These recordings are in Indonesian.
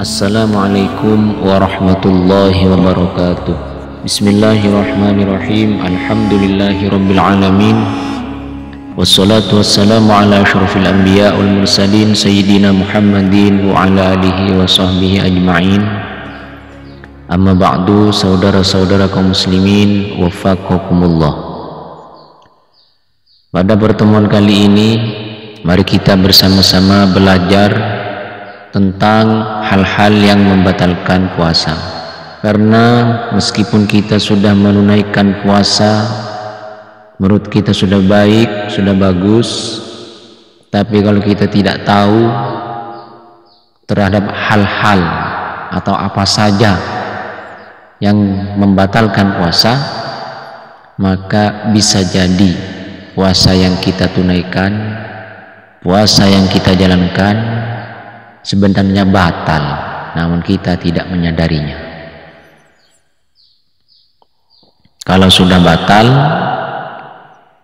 Assalamualaikum warahmatullahi wabarakatuh. Bismillahirrahmanirrahim. Alhamdulillahi rabbil alamin. Wassalatu wassalamu ala asyrafil anbiya wal mursalin sayyidina Muhammadin wa ala alihi wa sahbihi ajma'in. Amma ba'du, saudara-saudara kaum muslimin, wafaqakumullah. Pada pertemuan kali ini, mari kita bersama-sama belajar tentang hal-hal yang membatalkan puasa. Karena meskipun kita sudah menunaikan puasa, menurut kita sudah baik, sudah bagus, tapi kalau kita tidak tahu terhadap hal-hal atau apa saja yang membatalkan puasa, maka bisa jadi puasa yang kita tunaikan, puasa yang kita jalankan sebenarnya batal, namun kita tidak menyadarinya. Kalau sudah batal,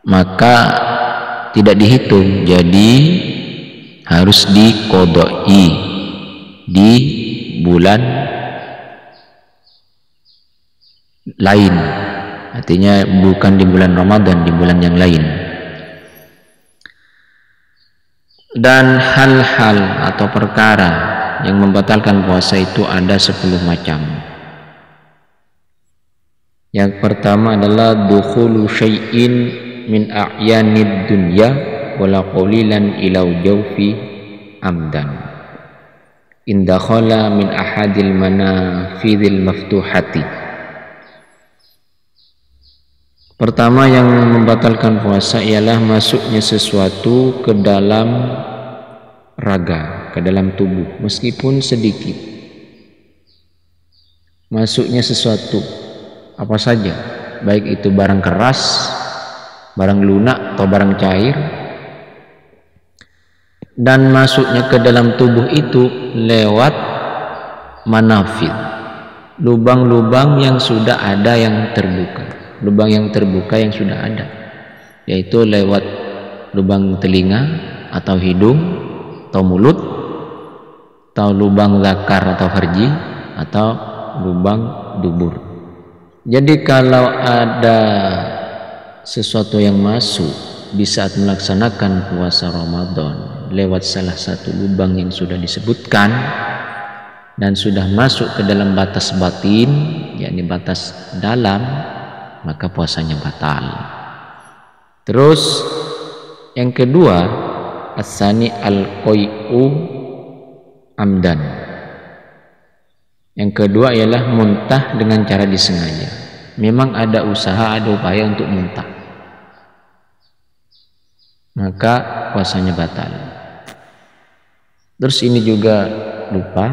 maka tidak dihitung, jadi harus diqodoi di bulan lain. Artinya bukan di bulan Ramadan, di bulan yang lain. Dan hal-hal atau perkara yang membatalkan puasa itu ada 10 macam. Yang pertama adalah dukhulu syai'in min a'yanid dunya wala qalilan ila jawfi amdan in dakhala min ahadil manafidil maftuhati. Pertama yang membatalkan puasa ialah masuknya sesuatu ke dalam raga, ke dalam tubuh, meskipun sedikit. Masuknya sesuatu apa saja, baik itu barang keras, barang lunak atau barang cair, dan masuknya ke dalam tubuh itu lewat manafid, lubang-lubang yang sudah ada yang terbuka. Lubang yang terbuka yang sudah ada, yaitu lewat lubang telinga atau hidung atau mulut, atau lubang zakar atau farji, atau lubang dubur. Jadi kalau ada sesuatu yang masuk di saat melaksanakan puasa Ramadan lewat salah satu lubang yang sudah disebutkan dan sudah masuk ke dalam batas batin, yakni batas dalam, maka puasanya batal. Terus yang kedua, asani al-qai'u amdan. Yang kedua ialah muntah dengan cara disengaja. Memang ada usaha, ada upaya untuk muntah, maka puasanya batal. Terus ini juga lupa.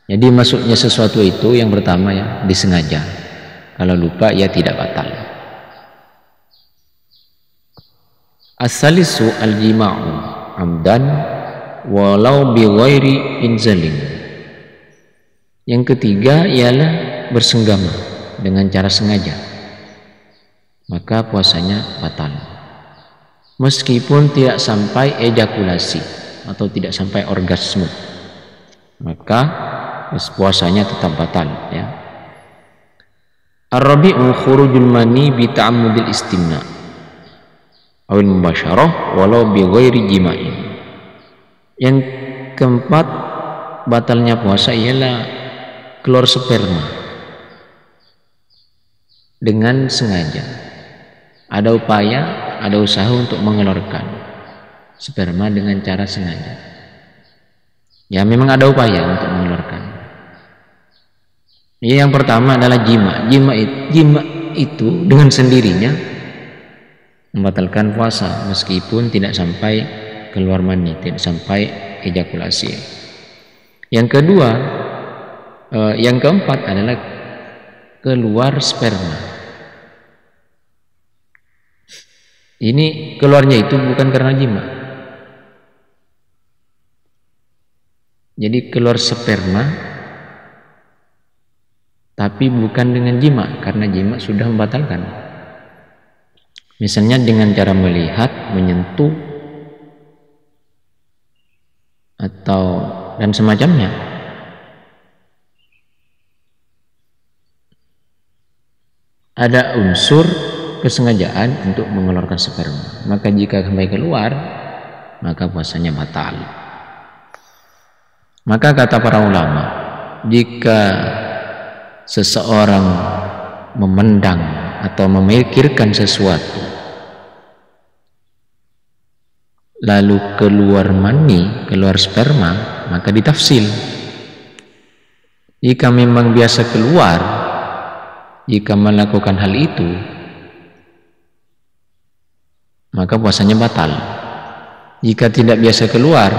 Jadi masuknya sesuatu itu yang pertama ya disengaja. Kalau lupa ya tidak batal. As-salisu al-jima'u amdan walau bi ghairi inzalin. Yang ketiga ialah bersenggama dengan cara sengaja, maka puasanya batal. Meskipun tidak sampai ejakulasi atau tidak sampai orgasme, maka puasanya tetap batal ya. Ar-rabi'u khurujul mani bi ta'ammudil istimna awil mubasyarah walau bi ghairi jima'in. Yang keempat batalnya puasa ialah keluar sperma dengan sengaja. Ada upaya, ada usaha untuk mengeluarkan sperma dengan cara sengaja. Ya memang ada upaya untuk mengeluarkan. Yang pertama adalah jima. Jima itu dengan sendirinya membatalkan puasa meskipun tidak sampai keluar mani, tidak sampai ejakulasi. Yang kedua, yang keempat adalah keluar sperma. Ini keluarnya itu bukan karena jima. Jadi keluar sperma tapi bukan dengan jima, karena jima sudah membatalkan. Misalnya dengan cara melihat, menyentuh, atau dan semacamnya. Ada unsur kesengajaan untuk mengeluarkan sperma, maka jika kembali keluar maka puasanya batal. Maka kata para ulama, jika seseorang memandang atau memikirkan sesuatu lalu keluar mani, keluar sperma, maka ditafsil. Jika memang biasa keluar, jika melakukan hal itu, maka puasanya batal. Jika tidak biasa keluar,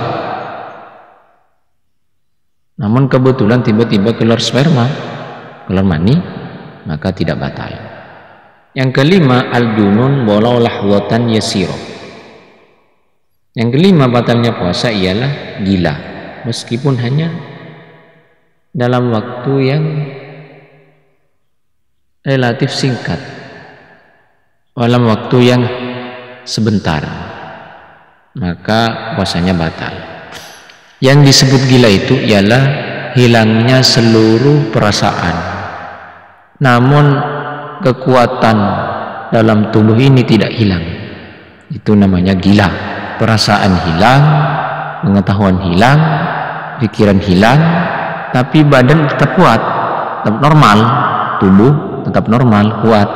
namun kebetulan tiba-tiba keluar sperma, keluar mani, maka tidak batal. Yang kelima, al-junun walau lahwatan yasiro. Yang kelima batalnya puasa ialah gila, meskipun hanya dalam waktu yang relatif singkat, dalam waktu yang sebentar, maka puasanya batal. Yang disebut gila itu ialah hilangnya seluruh perasaan, namun kekuatan dalam tubuh ini tidak hilang. Itu namanya gila. Perasaan hilang, pengetahuan hilang, pikiran hilang, tapi badan tetap kuat, tetap normal, tubuh tetap normal, kuat.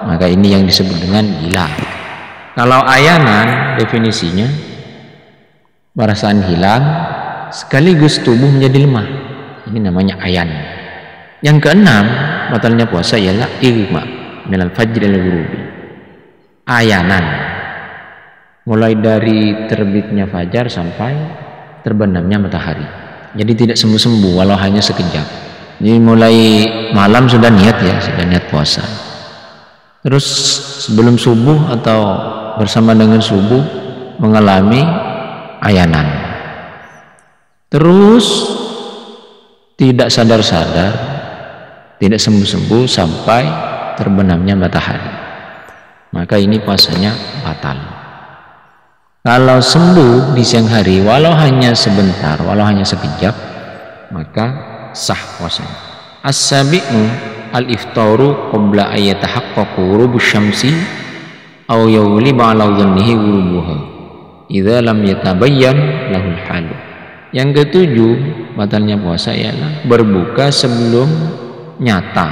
Maka ini yang disebut dengan gila. Kalau ayanan definisinya, perasaan hilang sekaligus tubuh menjadi lemah, ini namanya ayan. Yang keenam batalnya puasa ialah igma minal fajr al ghurubi. Ayanan mulai dari terbitnya fajar sampai terbenamnya matahari, jadi tidak sembuh-sembuh walau hanya sekejap. Jadi mulai malam sudah niat ya, sudah niat puasa, terus sebelum subuh atau bersama dengan subuh mengalami ayanan, terus tidak sadar-sadar, tidak sembuh-sembuh sampai terbenamnya matahari, maka ini puasanya batal. Kalau sembuh di siang hari walau hanya sebentar, walau hanya sekejap, maka sah puasanya. As-sabi'u al-iftaru qabla ayyatahaqqaqu ghurubus syamsi aw yawliba 'ala dhannihi ghurubuha idza lam yatabayyan lahul halu. Yang ketujuh batalnya puasa ialah berbuka sebelum nyata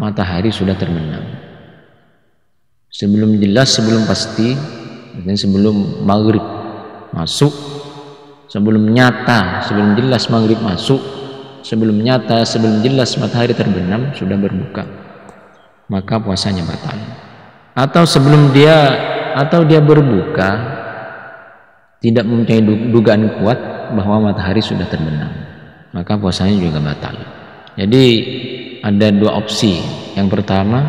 matahari sudah terbenam, sebelum jelas, sebelum pasti, dan sebelum maghrib masuk, sebelum nyata, sebelum jelas maghrib masuk, sebelum nyata, sebelum jelas matahari terbenam sudah berbuka, maka puasanya batal. Atau sebelum dia berbuka tidak mempunyai dugaan kuat bahwa matahari sudah terbenam, maka puasanya juga batal. Jadi ada dua opsi. Yang pertama,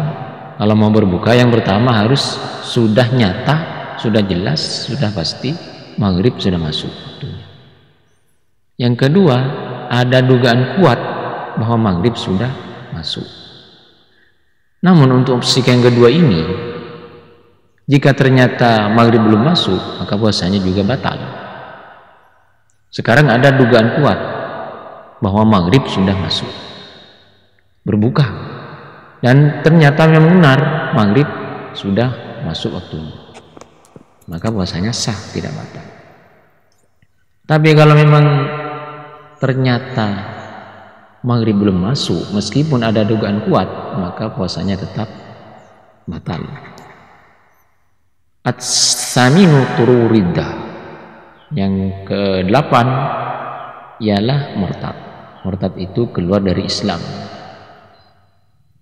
kalau mau berbuka, yang pertama harus sudah nyata, sudah jelas, sudah pasti maghrib sudah masuk waktunya. Yang kedua, ada dugaan kuat bahwa maghrib sudah masuk. Namun untuk opsi yang kedua ini, jika ternyata maghrib belum masuk, maka puasanya juga batal. Sekarang ada dugaan kuat bahwa maghrib sudah masuk, berbuka, dan ternyata memang benar maghrib sudah masuk waktunya, maka puasanya sah, tidak batal. Tapi kalau memang ternyata maghrib belum masuk meskipun ada dugaan kuat, maka puasanya tetap batal. At-saminu tururida. Yang ke-8 ialah murtad. Murtad itu keluar dari Islam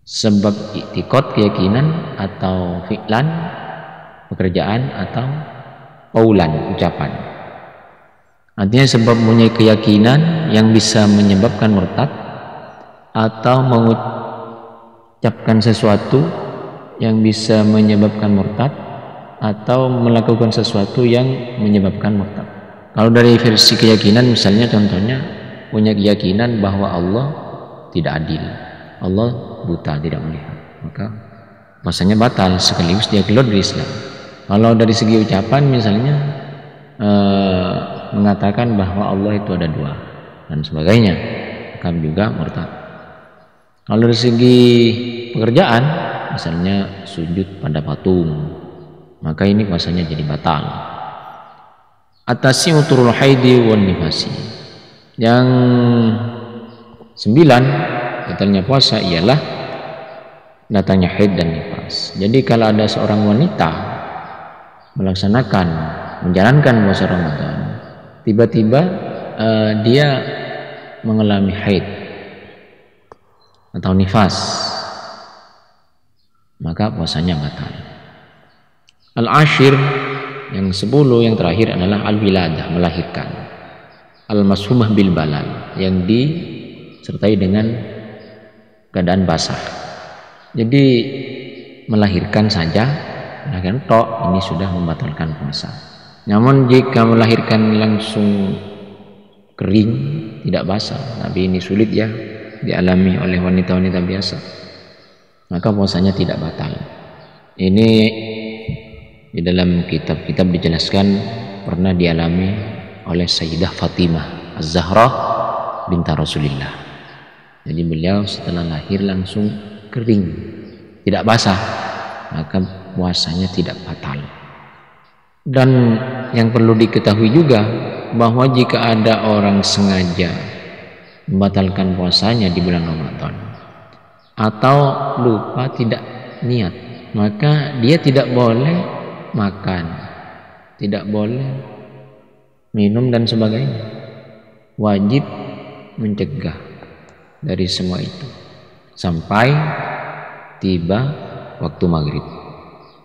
sebab i'tiqad, keyakinan, atau fi'lan, pekerjaan, atau qaulan, ucapan. Artinya sebab mempunyai keyakinan yang bisa menyebabkan murtad, atau mengucapkan sesuatu yang bisa menyebabkan murtad, atau melakukan sesuatu yang menyebabkan murtad. Kalau dari versi keyakinan, misalnya contohnya punya keyakinan bahwa Allah tidak adil, Allah buta, tidak melihat, maka puasanya batal sekaligus dia keluar dari Islam. Kalau dari segi ucapan misalnya mengatakan bahwa Allah itu ada dua, dan sebagainya, maka juga murtad. Kalau dari segi pekerjaan, misalnya sujud pada patung, maka ini puasanya jadi batal. Atasi uturul haidi wan nifasi. Yang 9 batalnya puasa ialah datangnya haid dan nifas. Jadi kalau ada seorang wanita menjalankan puasa Ramadan, tiba-tiba dia mengalami haid atau nifas, maka puasanya batal. Al-ashir, yang 10 yang terakhir adalah al-wiladah, melahirkan. Al-mashumah bil balal, yang disertai dengan keadaan basah. Jadi melahirkan saja, melahirkan tok, ini sudah membatalkan puasa. Namun jika melahirkan langsung kering, tidak basah, tapi ini sulit ya dialami oleh wanita-wanita biasa, maka puasanya tidak batal. Ini di dalam kitab-kitab dijelaskan pernah dialami oleh Sayyidah Fatimah Az-Zahra binti Rasulillah. Jadi beliau setelah lahir langsung kering, tidak basah, maka puasanya tidak batal. Dan yang perlu diketahui juga bahwa jika ada orang sengaja membatalkan puasanya di bulan Ramadan atau lupa tidak niat, maka dia tidak boleh makan, tidak boleh minum dan sebagainya. Wajib mencegah dari semua itu sampai tiba waktu maghrib.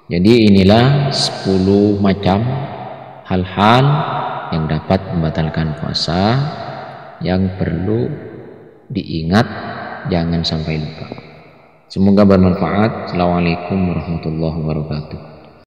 Jadi inilah 10 macam hal-hal yang dapat membatalkan puasa yang perlu diingat, jangan sampai lupa. Semoga bermanfaat. Assalamualaikum warahmatullahi wabarakatuh.